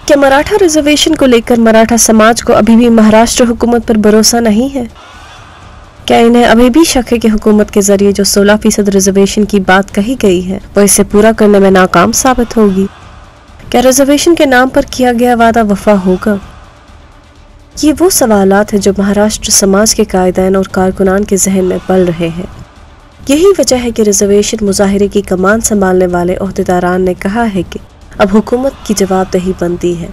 क्या मराठा रिजर्वेशन को लेकर मराठा समाज को अभी भी महाराष्ट्र हुकूमत पर भरोसा नहीं है? क्या इन्हें अभी भी शक है कि हुकूमत के जरिए जो 16% रिजर्वेशन की बात कही गई है वो इसे पूरा करने में नाकाम साबित होगी? क्या रिजर्वेशन के नाम पर किया गया वादा वफा होगा? ये वो सवालात हैं जो महाराष्ट्र समाज के कायदान और कारकुनान के जहन में पल रहे हैं। यही वजह है कि रिजर्वेशन मुजाहिरे की कमान संभालने वाले ओहदेदारान ने कहा है कि अब हुकूमत की जवाबदेही बनती है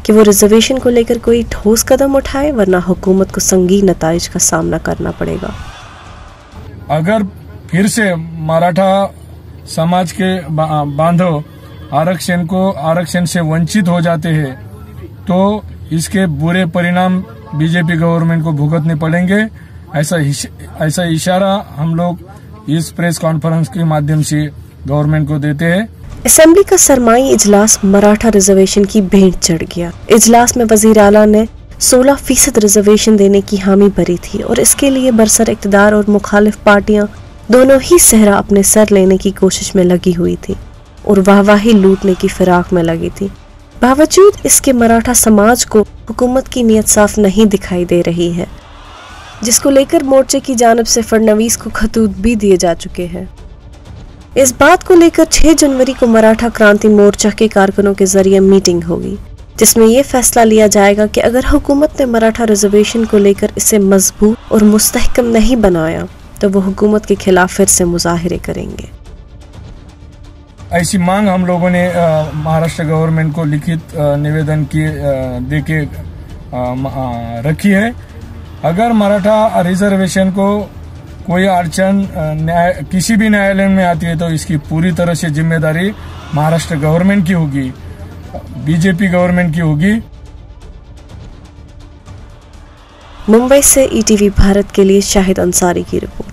कि वो रिजर्वेशन को लेकर कोई ठोस कदम उठाए, वरना हुकूमत को संगीन नताइज का सामना करना पड़ेगा। अगर फिर से मराठा समाज के बांधव आरक्षण से वंचित हो जाते हैं तो इसके बुरे परिणाम बीजेपी गवर्नमेंट को भुगतने पड़ेंगे। ऐसा इशारा हम लोग इस प्रेस कॉन्फ्रेंस के माध्यम से गवर्नमेंट को देते हैं। असेंबली का सरमाई इजलास मराठा रिजर्वेशन की भेंट चढ़ गया। इजलास में वजीर आला ने 16% रिजर्वेशन देने की हामी भरी थी और इसके लिए बरसर इक़्तिदार और मुखालिफ पार्टियां दोनों ही सहरा अपने सर लेने की कोशिश में लगी हुई थी और वाहवाही लूटने की फिराक में लगी थी। बावजूद इसके मराठा समाज को हुकूमत की नीयत साफ नहीं दिखाई दे रही है, जिसको लेकर मोर्चे की जानिब से फडणवीस को खतूत भी दिए जा चुके हैं। इस बात को लेकर 6 जनवरी को मराठा क्रांति मोर्चा के कारकुनों के जरिए मीटिंग होगी, जिसमें यह फैसला लिया जाएगा कि अगर हुकूमत ने मराठा रिजर्वेशन को लेकर इसे मजबूत और मुस्तहकम नहीं बनाया तो वो हुकूमत के खिलाफ फिर से मुजाहिरे करेंगे। ऐसी मांग हम लोगों ने महाराष्ट्र गवर्नमेंट को लिखित निवेदन देके रखी है। अगर मराठा रिजर्वेशन को कोई अड़चन किसी भी न्यायालय में आती है तो इसकी पूरी तरह से जिम्मेदारी महाराष्ट्र गवर्नमेंट की होगी, बीजेपी गवर्नमेंट की होगी। मुंबई से ईटीवी भारत के लिए शाहिद अंसारी की रिपोर्ट।